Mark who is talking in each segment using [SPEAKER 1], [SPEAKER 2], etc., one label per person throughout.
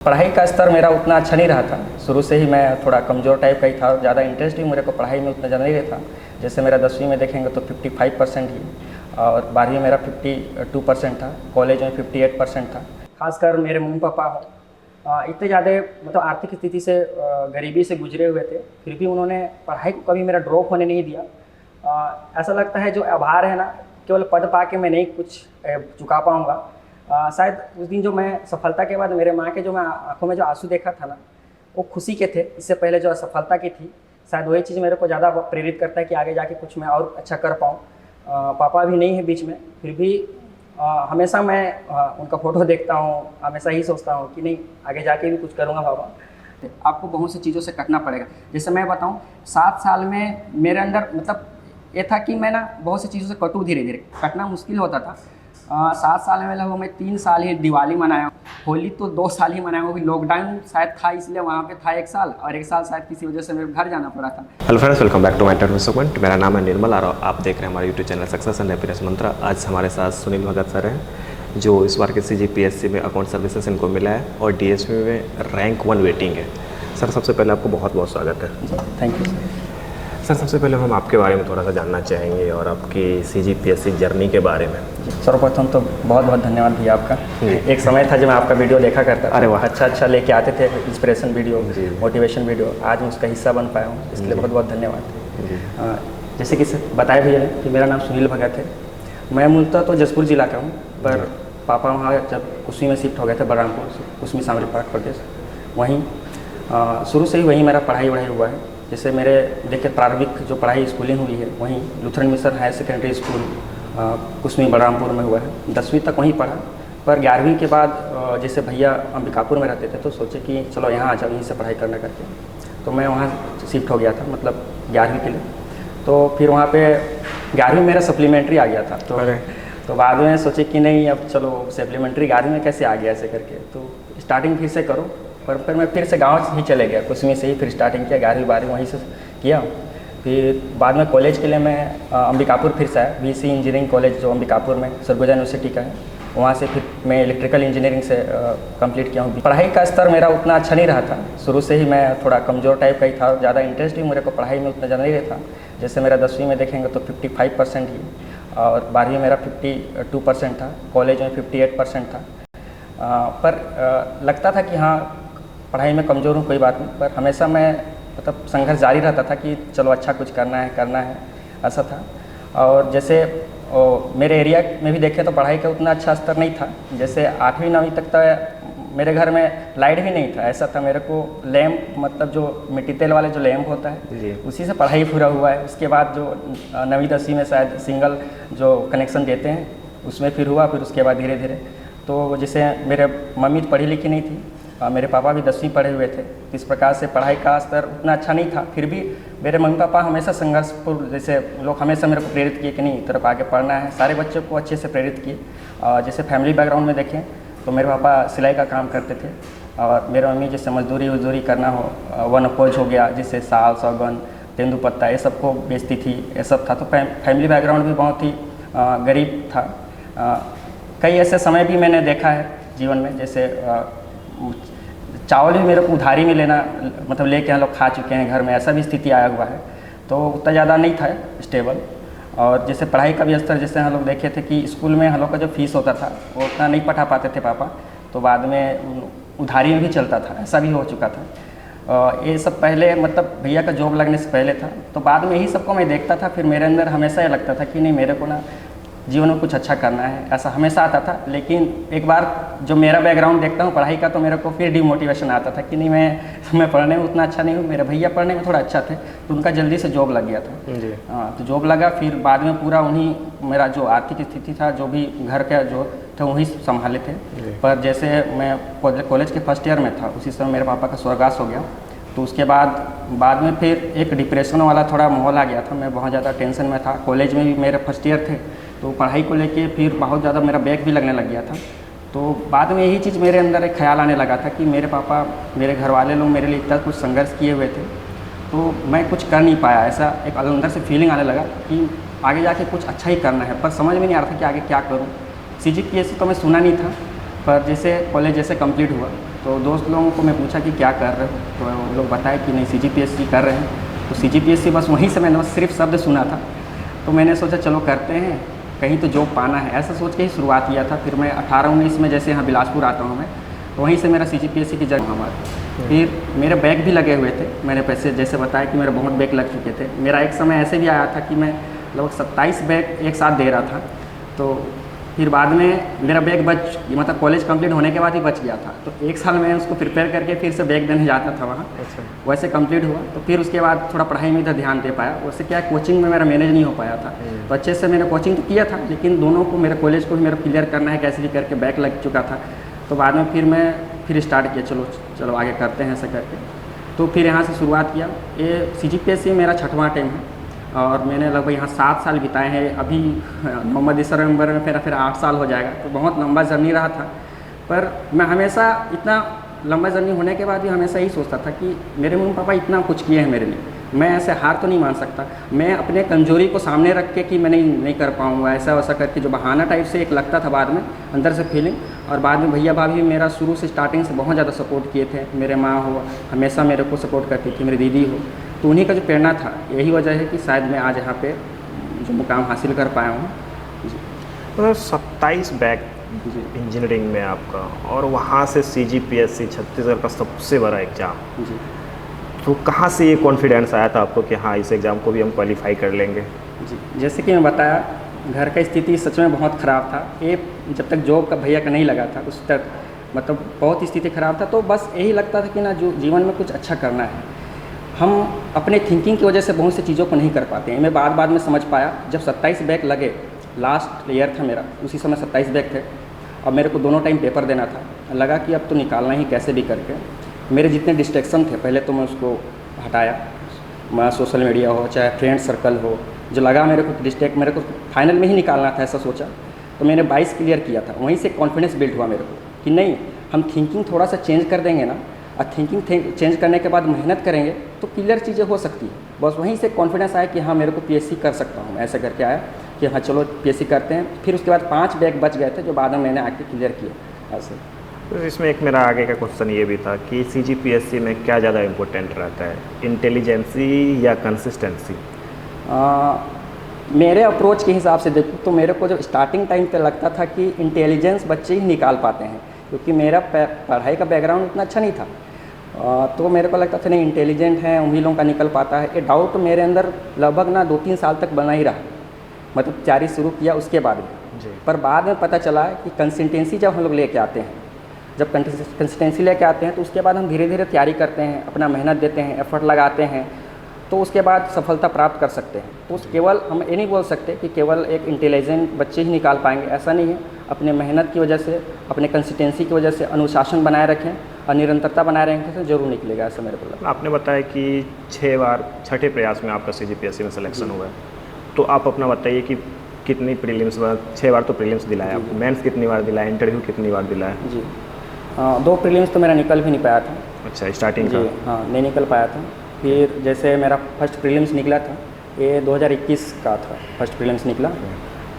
[SPEAKER 1] पढ़ाई का स्तर मेरा उतना अच्छा नहीं रहा था। शुरू से ही मैं थोड़ा कमज़ोर टाइप का ही था, ज़्यादा इंटरेस्ट भी मेरे को पढ़ाई में उतना ज़्यादा नहीं रहता। जैसे मेरा 10वीं में देखेंगे तो 55% ही, और 12वीं में मेरा 52% था, कॉलेज में 58% था। खासकर मेरे मम्मी पापा इतने ज़्यादा मतलब आर्थिक स्थिति से गरीबी से गुजरे हुए थे, फिर भी उन्होंने पढ़ाई को कभी मेरा ड्रॉप होने नहीं दिया। ऐसा लगता है जो आभार है ना, केवल पद पा के मैं नहीं कुछ चुका पाऊँगा। शायद उस दिन जो मैं सफलता के बाद मेरे माँ के जो मैं आंखों में जो आंसू देखा था ना, वो खुशी के थे। इससे पहले जो असफलता की थी, शायद वही चीज़ मेरे को ज़्यादा प्रेरित करता है कि आगे जाके कुछ मैं और अच्छा कर पाऊँ। पापा भी नहीं है बीच में, फिर भी हमेशा मैं उनका फ़ोटो देखता हूँ, हमेशा ही सोचता हूँ कि नहीं आगे जाके भी कुछ करूँगा बाबा। आपको बहुत सी चीज़ों से कटना पड़ेगा। जैसे मैं बताऊँ, 7 साल में मेरे अंदर मतलब ये था कि मैं ना बहुत सी चीज़ों से कटूँ, धीरे धीरे कटना मुश्किल होता था। 7 साल में लगभग मैं 3 साल ही दिवाली मनाया, होली तो 2 साल ही मनाया, वो भी लॉकडाउन शायद था इसलिए वहाँ पे था 1 साल, और 1 साल शायद किसी वजह से मेरे घर जाना पड़ा था।
[SPEAKER 2] Hello friends, welcome back to my interview segment. मेरा नाम है निर्मल और आप देख रहे हैं हमारे YouTube channel success and happiness mantra. आज हमारे साथ सुनील भगत सर हैं, जो इस बार के CGPSC में अकाउंट सर्विसेज इनको मिला है और DSP में रैंक 1 वेटिंग है। सर सबसे पहले आपको बहुत बहुत स्वागत है।
[SPEAKER 1] Thank you
[SPEAKER 2] sir. सबसे पहले हम आपके बारे में थोड़ा सा जानना चाहेंगे और आपकी CGPSC जर्नी के बारे में।
[SPEAKER 1] सर्वप्रथम तो बहुत बहुत धन्यवाद भैया आपका। एक समय था जब मैं आपका वीडियो देखा करता था।
[SPEAKER 2] अरे वाह,
[SPEAKER 1] अच्छा लेके आते थे, इंस्पिरेशन वीडियो, मोटिवेशन वीडियो। आज मैं उसका हिस्सा बन पाया हूँ, इसके लिए बहुत बहुत धन्यवाद। जैसे कि बताया भैया ने कि मेरा नाम सुनील भगत है। मैं मूलतः तो जसपुर जिला का हूँ, पर पापा वहाँ जब कुसमी में शिफ्ट हो गए थे, बलरामपुर से, कुसमी सामरी पार्क प्रदेश, वहीं शुरू से ही वहीं मेरा पढ़ाई हुआ है। जैसे मेरे देखिए प्रारंभिक जो पढ़ाई स्कूलिंग हुई है वहीं Lutheran mission higher secondary school Kusmi Balrampur में हुआ है। 10वीं तक वहीं पढ़ा, पर 11वीं के बाद जैसे भैया अंबिकापुर में रहते थे तो सोचे कि चलो यहाँ आ जाओ, यहीं से पढ़ाई करना करके, तो मैं वहाँ शिफ्ट हो गया था, मतलब 11वीं के लिए। तो फिर वहाँ पे 11वीं मेरा सप्लीमेंट्री आ गया था, तो बाद में सोचे कि नहीं अब चलो सप्लीमेंट्री 11वीं में कैसे आ गया ऐसे करके, तो स्टार्टिंग फिर से करो। पर फिर मैं फिर से गांव ही चले गया, कुसमी से ही फिर स्टार्टिंग किया, 11वीं 12वीं वहीं से किया। फिर बाद में कॉलेज के लिए मैं अंबिकापुर फिर से आया, BC इंजीनियरिंग कॉलेज जो अंबिकापुर में सरगुजा यूनिवर्सिटी का है, वहाँ से फिर मैं इलेक्ट्रिकल इंजीनियरिंग से कंप्लीट किया हूँ। पढ़ाई का स्तर मेरा उतना अच्छा नहीं रहा था। शुरू से ही मैं थोड़ा कमज़ोर टाइप का ही था, ज़्यादा इंटरेस्ट भी मेरे को पढ़ाई में उतना ज़्यादा नहीं रहता। जैसे मेरा 10वीं में देखेंगे तो 55% ही, और 12वीं में मेरा 52% था, कॉलेज में 58% था। पर लगता था कि हाँ पढ़ाई में कमज़ोर हूँ, कोई बात नहीं, पर हमेशा मैं मतलब संघर्ष जारी रहता था कि चलो अच्छा कुछ करना है, ऐसा था। और जैसे मेरे एरिया में भी देखें तो पढ़ाई का उतना अच्छा स्तर नहीं था। जैसे 8वीं 9वीं तक तो मेरे घर में लाइट भी नहीं था, ऐसा था। मेरे को लैंप, मतलब जो मिट्टी तेल वाले जो लैंप होता है, उसी से पढ़ाई पूरा हुआ है। उसके बाद जो 9वीं 10वीं में शायद सिंगल जो कनेक्शन देते हैं उसमें फिर हुआ, फिर उसके बाद धीरे धीरे। तो जैसे मेरे मम्मी पढ़ी लिखी नहीं थी, मेरे पापा भी 10वीं पढ़े हुए थे, इस प्रकार से पढ़ाई का स्तर उतना अच्छा नहीं था। फिर भी मेरे मम्मी पापा हमेशा संघर्षपूर्ण, जैसे लोग हमेशा मेरे को प्रेरित किए कि नहीं तरफ आगे पढ़ना है, सारे बच्चों को अच्छे से प्रेरित किए। जैसे फैमिली बैकग्राउंड में देखें तो मेरे पापा सिलाई का काम करते थे, और मेरे मम्मी जैसे मजदूरी करना हो, वन अपोज हो गया, जैसे साल सौगन तेंदुपत्ता, ये सबको बेचती थी, ये सब था। तो फैमिली बैकग्राउंड भी बहुत ही गरीब था। कई ऐसे समय भी मैंने देखा है जीवन में, जैसे चावल भी मेरे को उधारी में लेना, मतलब लेके हम लोग खा चुके हैं घर में, ऐसा भी स्थिति आया हुआ है। तो उतना ज़्यादा नहीं था स्टेबल। और जैसे पढ़ाई का भी स्तर, जैसे हम लोग देखे थे कि स्कूल में हम लोग का जो फीस होता था वो उतना नहीं पढ़ा पाते थे पापा, तो बाद में उधारी में भी चलता था, ऐसा भी हो चुका था। ये सब पहले मतलब भैया का जॉब लगने से पहले था। तो बाद में यही सबको मैं देखता था, फिर मेरे अंदर हमेशा ये लगता था कि नहीं मेरे को ना जीवन में कुछ अच्छा करना है, ऐसा हमेशा आता था। लेकिन एक बार जो मेरा बैकग्राउंड देखता हूँ पढ़ाई का, तो मेरे को फिर डिमोटिवेशन आता था कि नहीं मैं पढ़ने में उतना अच्छा नहीं हूँ। मेरे भैया पढ़ने में थोड़ा अच्छा थे, तो उनका जल्दी से जॉब लग गया था। तो जॉब लगा, फिर बाद में पूरा उन्हीं, मेरा जो आर्थिक स्थिति था, जो भी घर का जो थे वहीं संभाले थे। पर जैसे मैं कॉलेज के फर्स्ट ईयर में था, उसी समय मेरे पापा का स्वर्गवास हो गया। तो उसके बाद में फिर एक डिप्रेशन वाला थोड़ा माहौल आ गया था, मैं बहुत ज़्यादा टेंशन में था। कॉलेज में भी मेरे फर्स्ट ईयर थे, तो पढ़ाई को लेके फिर बहुत ज़्यादा मेरा बैक भी लगने लग गया था। तो बाद में यही चीज़ मेरे अंदर एक ख्याल आने लगा था कि मेरे पापा, मेरे घर वाले लोग मेरे लिए इतना कुछ संघर्ष किए हुए थे, तो मैं कुछ कर नहीं पाया। ऐसा एक अंदर से फीलिंग आने लगा कि आगे जाके कुछ अच्छा ही करना है, पर समझ में नहीं आ रहा था कि आगे क्या करूँ। CGPSC तो मैं सुना नहीं था, पर जैसे कॉलेज जैसे कंप्लीट हुआ तो दोस्त लोगों को मैं पूछा कि क्या कर रहे हो, तो वो लोग बताए कि नहीं CGPSC कर रहे हैं। तो CGPSC बस वहीं से मैंने सिर्फ शब्द सुना था, तो मैंने सोचा चलो करते हैं, कहीं तो जॉब पाना है, ऐसा सोच के ही शुरुआत किया था। फिर मैं 18-19 में जैसे यहाँ बिलासपुर आता हूँ मैं, तो वहीं से मेरा CGPSC की जगह हमारा। फिर मेरे बैग भी लगे हुए थे, मैंने पैसे जैसे बताया कि मेरे बहुत बैग लग चुके थे। मेरा एक समय ऐसे भी आया था कि मैं लगभग 27 बैग एक साथ दे रहा था। तो फिर बाद में मेरा बैग मतलब कॉलेज कंप्लीट होने के बाद ही बच गया था। तो एक साल मैं उसको प्रिपेयर करके फिर से बैग देने जाता था वहाँ।
[SPEAKER 2] अच्छा।
[SPEAKER 1] वैसे कंप्लीट हुआ, तो फिर उसके बाद थोड़ा पढ़ाई में इधर ध्यान दे पाया। वैसे क्या कोचिंग में मेरा मैनेज नहीं हो पाया था, तो अच्छे से मैंने कोचिंग तो किया था, लेकिन दोनों को मेरे कॉलेज को भी मेरा क्लियर करना है कैसे भी करके, बैग लग चुका था। तो बाद में फिर मैं स्टार्ट किया, चलो आगे करते हैं ऐसा करके। तो फिर यहाँ से शुरुआत किया। ये CGPSC मेरा 6वां अटेम्प्ट है और मैंने लगभग यहाँ 7 साल बिताए हैं। अभी नवंबर में फिर 8 साल हो जाएगा, तो बहुत लंबा जर्नी रहा था। पर मैं हमेशा इतना लंबा जर्नी होने के बाद भी हमेशा यही सोचता था कि मेरे मम्मी पापा इतना कुछ किए हैं मेरे लिए, मैं ऐसे हार तो नहीं मान सकता। मैं अपने कमजोरी को सामने रख के कि मैं नहीं कर पाऊँगा, ऐसा वैसा करके जो बहाना टाइप से एक लगता था बाद में अंदर से फीलिंग। और बाद में भैया भाभी मेरा शुरू से स्टार्टिंग से बहुत ज़्यादा सपोर्ट किए थे। मेरे माँ हो हमेशा मेरे को सपोर्ट करती थी, मेरी दीदी हो, तो उन्हीं का जो प्रेरणा था, यही वजह है कि शायद मैं आज यहाँ पे जो मुकाम हासिल कर पाया हूँ।
[SPEAKER 2] मतलब 27 बैग इंजीनियरिंग में आपका, और वहाँ से CGPSC छत्तीसगढ़ का सबसे बड़ा एग्ज़ाम।
[SPEAKER 1] जी
[SPEAKER 2] तो कहाँ से ये कॉन्फिडेंस आया था आपको कि हाँ इस एग्ज़ाम को भी हम क्वालिफाई कर लेंगे?
[SPEAKER 1] जी, जैसे कि मैं बताया, घर का स्थिति सच में बहुत ख़राब था। ये जब तक जॉब का भैया का नहीं लगा था उस तक मतलब बहुत स्थिति ख़राब था। तो बस यही लगता था कि ना जो जीवन में कुछ अच्छा करना है। हम अपने थिंकिंग की वजह से बहुत सी चीज़ों को नहीं कर पाते हैं। मैं बाद में समझ पाया, जब 27 बैग लगे, लास्ट ईयर था मेरा, उसी समय 27 बैग थे और मेरे को दोनों टाइम पेपर देना था। लगा कि अब तो निकालना ही कैसे भी करके। मेरे जितने डिस्ट्रैक्शन थे पहले तो मैं उसको हटाया, मैं सोशल मीडिया हो चाहे फ्रेंड सर्कल हो, जो लगा मेरे को डिस्ट्रैक्ट, मेरे को फाइनल में ही निकालना था ऐसा सोचा। तो मैंने 22 क्लियर किया था। वहीं से कॉन्फिडेंस बिल्ड हुआ मेरे को कि नहीं, हम थिंकिंग थोड़ा सा चेंज कर देंगे ना, और थिंकिंग चेंज करने के बाद मेहनत करेंगे तो क्लियर चीज़ें हो सकती है। बस वहीं से कॉन्फिडेंस आया कि हाँ मेरे को PSC कर सकता हूँ, ऐसे करके आया कि हाँ चलो PSC करते हैं। फिर उसके बाद 5 बैग बच गए थे जो बाद में मैंने आके क्लियर किया ऐसे।
[SPEAKER 2] तो इसमें एक मेरा आगे का क्वेश्चन ये भी था कि CGPSC में क्या ज़्यादा इम्पोर्टेंट रहता है, इंटेलिजेंसी या कंसिस्टेंसी?
[SPEAKER 1] मेरे अप्रोच के हिसाब से देखूँ तो मेरे को जब स्टार्टिंग टाइम पे लगता था कि इंटेलिजेंस बच्चे ही निकाल पाते हैं, क्योंकि मेरा पढ़ाई का बैकग्राउंड उतना अच्छा नहीं था। तो मेरे को लगता था नहीं इंटेलिजेंट है उन्हीं लोगों का निकल पाता है। ये डाउट मेरे अंदर लगभग ना 2-3 साल तक बना ही रहा, मतलब तैयारी शुरू किया उसके बाद भी। पर बाद में पता चला कि कंसिस्टेंसी जब हम लोग लेके आते हैं, जब कंसिस्टेंसी लेके आते हैं तो उसके बाद हम धीरे धीरे तैयारी करते हैं, अपना मेहनत देते हैं, एफर्ट लगाते हैं, तो उसके बाद सफलता प्राप्त कर सकते हैं। तो केवल हम ये नहीं बोल सकते कि केवल एक इंटेलिजेंट बच्चे ही निकाल पाएंगे, ऐसा नहीं है। अपने मेहनत की वजह से, अपने कंसिस्टेंसी की वजह से अनुशासन बनाए रखें और निरंतरता बनाए रखें तो जरूर निकलेगा, ऐसा मेरे को लगता है।
[SPEAKER 2] आपने बताया कि 6 बार छठे प्रयास में आपका CGPSC में सिलेक्शन हुआ है, तो आप अपना बताइए कि कितनी प्रीलिम्स, 6 बार तो प्रीलिम्स दिलाया, मेंस कितनी बार दिलाया, इंटरव्यू कितनी बार दिलाया?
[SPEAKER 1] जी 2 प्रीलिम्स तो मेरा निकल भी नहीं पाया था।
[SPEAKER 2] अच्छा, स्टार्टिंग
[SPEAKER 1] जी हाँ, नहीं निकल पाया था। फिर जैसे मेरा फर्स्ट प्रीलिम्स निकला था, ये 2021 का था फर्स्ट प्रीलिम्स निकला,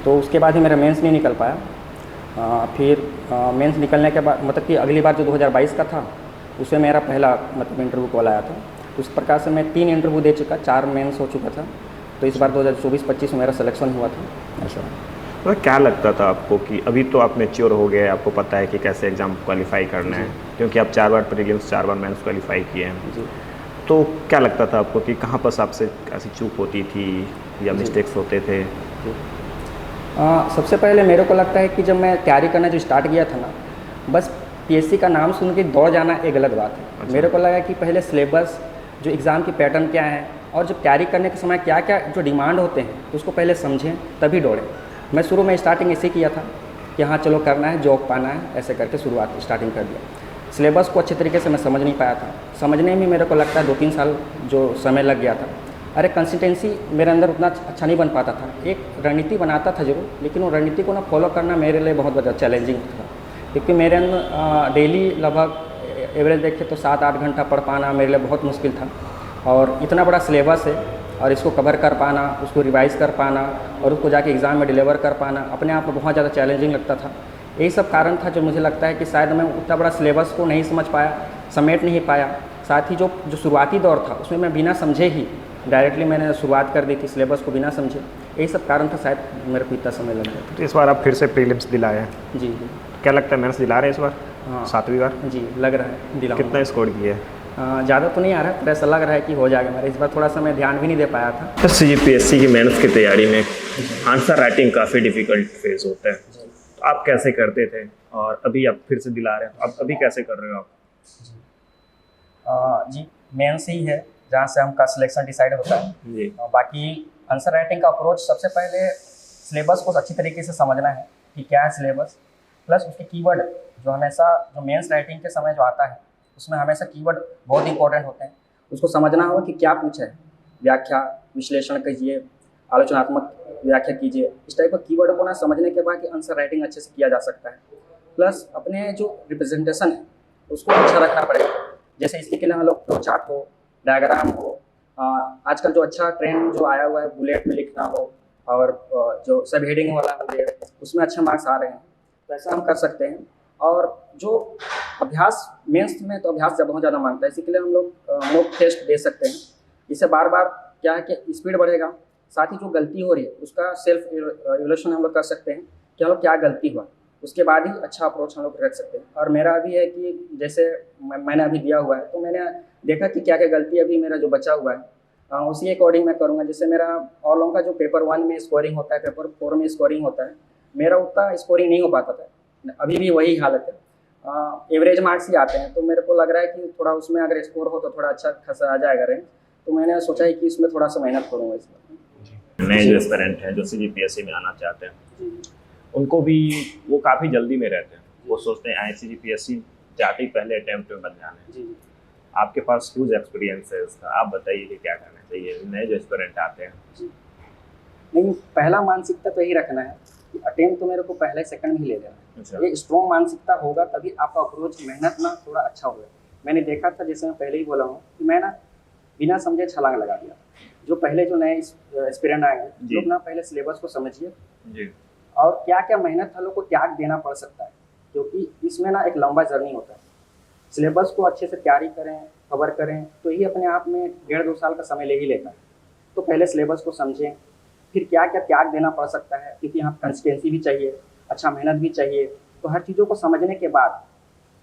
[SPEAKER 1] तो उसके बाद ही मेरा मेंस नहीं निकल पाया। फिर मेंस निकलने के बाद मतलब कि अगली बार जो 2022 का था उसमें मेरा पहला मतलब इंटरव्यू कॉल आया था। उस प्रकार से मैं 3 इंटरव्यू दे चुका, 4 मेंस हो चुका था। तो इस बार 2024-25 में मेरा सिलेक्शन हुआ था ऐसा।
[SPEAKER 2] तो क्या लगता था आपको कि अभी तो आप मैच्योर हो गए, आपको पता है कि कैसे एग्ज़ाम क्वालिफाई करना है, क्योंकि आप 4 बार प्रीलिम्स 4 बार मेंस क्वालिफाई किए हैं
[SPEAKER 1] जी।
[SPEAKER 2] तो क्या लगता था आपको कि कहाँ पर आपसे ऐसी चूक होती थी या मिस्टेक्स होते थे?
[SPEAKER 1] सबसे पहले मेरे को लगता है कि जब मैं तैयारी करना जो स्टार्ट किया था ना, बस PSC का नाम सुन के दौड़ जाना एक गलत बात है।
[SPEAKER 2] अच्छा।
[SPEAKER 1] मेरे को लगा कि पहले सिलेबस, जो एग्ज़ाम की पैटर्न क्या है और जब तैयारी करने के समय क्या क्या जो डिमांड होते हैं उसको पहले समझें तभी दौड़ें। मैं शुरू में स्टार्टिंग ऐसे किया था कि हाँ चलो करना है, जॉब पाना है, ऐसे करके शुरुआत स्टार्टिंग कर दिया। सिलेबस को अच्छे तरीके से मैं समझ नहीं पाया था, समझने में मेरे को लगता है 2-3 साल जो समय लग गया था। अरे कंसिस्टेंसी मेरे अंदर उतना अच्छा नहीं बन पाता था। एक रणनीति बनाता था जरूर, लेकिन वो रणनीति को ना फॉलो करना मेरे लिए बहुत ज़्यादा चैलेंजिंग था, क्योंकि मेरे अंदर डेली लगभग एवरेज देखें तो 7-8 घंटा पढ़ पाना मेरे लिए बहुत मुश्किल था। और इतना बड़ा सिलेबस है और इसको कवर कर पाना, उसको रिवाइज़ कर पाना और उसको जाके एग्ज़ाम में डिलीवर कर पाना अपने आप में बहुत ज़्यादा चैलेंजिंग लगता था। यही सब कारण था जो मुझे लगता है कि शायद मैं उतना बड़ा सिलेबस को नहीं समझ पाया, समेट नहीं पाया। साथ ही जो शुरुआती दौर था उसमें मैं बिना समझे ही डायरेक्टली मैंने शुरुआत कर दी थी सिलेबस को बिना समझे। यही सब कारण था शायद मेरे को इतना समय लग गया।
[SPEAKER 2] तो इस बार आप फिर से प्रीलिम्स दिलाए हैं?
[SPEAKER 1] जी जी।
[SPEAKER 2] क्या लगता है मेंस दिला रहे हैं इस बार?
[SPEAKER 1] हाँ
[SPEAKER 2] 7वीं बार?
[SPEAKER 1] जी लग रहा है दिलाऊंगा।
[SPEAKER 2] कितना स्कोर किया है?
[SPEAKER 1] ज़्यादा तो नहीं आ रहा है, पर ऐसा लग रहा है कि हो जाएगा मेरा। इस बार थोड़ा सा मैं ध्यान भी नहीं दे पाया था।
[SPEAKER 2] तो CGPSC की मेंस की तैयारी में आंसर राइटिंग काफ़ी डिफिकल्ट फेज होता है, तो आप कैसे करते थे और अभी आप फिर से दिला रहे हैं, तो आप अभी कैसे कर रहे हो आप?
[SPEAKER 1] जी मेंस ही है जहाँ से हमका सिलेक्शन डिसाइड होता है
[SPEAKER 2] जी।
[SPEAKER 1] बाकी आंसर राइटिंग का अप्रोच सबसे पहले सिलेबस को अच्छी तरीके से समझना है कि क्या है सिलेबस, प्लस उसके कीवर्ड जो हमेशा जो मेंस राइटिंग के समय जो आता है उसमें हमेशा कीवर्ड बहुत इंपॉर्टेंट होते हैं। उसको समझना होगा कि क्या पूछा है, व्याख्या विश्लेषण कीजिए, आलोचनात्मक व्याख्या कीजिए। इस टाइप का कीवर्ड को ना समझने के बाद आंसर राइटिंग अच्छे से किया जा सकता है। प्लस अपने जो रिप्रेजेंटेशन है उसको अच्छा रखना पड़ेगा। जैसे इसके लिए हम लोग फ्लो चार्ट हो, डायग्राम हो, आजकल जो अच्छा ट्रेंड जो आया हुआ है बुलेट में लिखना हो, और जो सब हेडिंग वाला है उसमें अच्छे मार्क्स आ रहे हैं, तो ऐसा हम कर सकते हैं। और जो अभ्यास मेंस में तो अभ्यास बहुत ज़्यादा मांगता है, इसी के लिए हम लोग मॉक टेस्ट दे सकते हैं। इससे बार बार क्या है कि स्पीड बढ़ेगा, साथ ही जो गलती हो रही है उसका सेल्फ इवैल्यूएशन हम लोग कर सकते हैं कि हम लोग क्या गलती हुआ, उसके बाद ही अच्छा अप्रोच हम लोग रख सकते हैं। और मेरा अभी है कि जैसे मैंने अभी दिया हुआ है तो मैंने देखा कि क्या क्या गलती अभी मेरा जो बचा हुआ है उसी अकॉर्डिंग मैं करूँगा। जैसे मेरा और लोगों का जो पेपर 1 में स्कोरिंग होता है, पेपर 4 में स्कोरिंग होता है, मेरा उतना स्कोरिंग नहीं हो पाता था, अभी भी वही हालत है। एवरेज मार्क्स ही आते हैं, तो मेरे को लग रहा है कि थोड़ा उसमें अगर स्कोर हो तो थोड़ा अच्छा खासा आ जाएगा रैंक। तो मैंने सोचा है कि इसमें थोड़ा सा मेहनत करूँगा इसमें।
[SPEAKER 2] नए जो एस्पिरेंट हैं जो CGPSC में आना चाहते हैं उनको भी वो काफ़ी जल्दी में रहते हैं, वो सोचते हैं CGPSC जाते ही पहले अटेम्प्ट में बन जाने।
[SPEAKER 1] जी
[SPEAKER 2] आपके पास ह्यूज एक्सपीरियंस है इसका, आप बताइए कि क्या करना चाहिए नए जो एस्पिरेंट आते हैं?
[SPEAKER 1] नहीं, पहला मानसिकता तो यही रखना है कि अटेम्प्ट तो मेरे को पहले सेकंड में ही ले लेना है।
[SPEAKER 2] अच्छा।
[SPEAKER 1] ये स्ट्रॉन्ग मानसिकता होगा तभी आपका अप्रोच मेहनत ना थोड़ा अच्छा होगा। मैंने देखा था, जैसे मैं पहले ही बोला हूँ कि मैं ना बिना समझे छलांग लगा दिया। जो पहले जो नए एस्पिरेंट आएंगे लोग ना पहले सिलेबस को समझिए
[SPEAKER 2] जी। और
[SPEAKER 1] क्या क्या मेहनत हम लोग को त्याग देना पड़ सकता है, क्योंकि इसमें ना एक लंबा जर्नी होता है। सिलेबस को अच्छे से तैयारी करें, कवर करें, तो ये अपने आप में 1.5-2 साल का समय ले ही लेता है। तो पहले सिलेबस को समझें, फिर क्या क्या त्याग देना पड़ सकता है, क्योंकि यहाँ कंसिस्टेंसी भी चाहिए, अच्छा मेहनत भी चाहिए। तो हर चीज़ों को समझने के बाद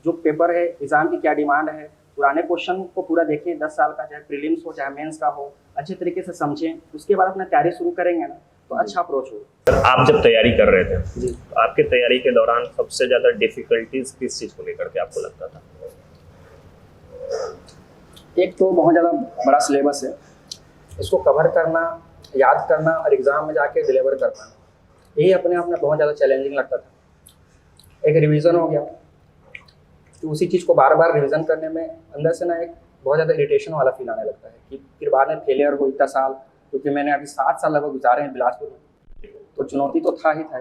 [SPEAKER 1] जो पेपर है, एग्ज़ाम की क्या डिमांड है, पुराने क्वेश्चन को पूरा देखें, 10 साल का चाहे प्रीलिम्स हो चाहे मेंस का हो, अच्छे तरीके से समझें। उसके बाद अपना तैयारी शुरू करेंगे ना तो अच्छा अप्रोच हो।
[SPEAKER 2] सर आप जब तैयारी कर रहे थे
[SPEAKER 1] जी,
[SPEAKER 2] तो आपके तैयारी के दौरान सबसे ज़्यादा डिफिकल्टीज किस चीज़ को लेकर के आपको लगता था?
[SPEAKER 1] एक तो बहुत ज़्यादा बड़ा सिलेबस है, इसको कवर करना, याद करना और एग्ज़ाम में जाके डिलीवर कर पाना, यही अपने आप में बहुत ज़्यादा चैलेंजिंग लगता था। एक रिवीजन हो गया, तो उसी चीज़ को बार बार रिवीजन करने में अंदर से ना एक बहुत ज़्यादा इरिटेशन वाला फील आने लगता है कि फिर बाद में फेलियर हो इतना साल, क्योंकि मैंने अभी 7 साल लगभग गुजारे हैं बिलासपुर में, तो चुनौती तो था ही था।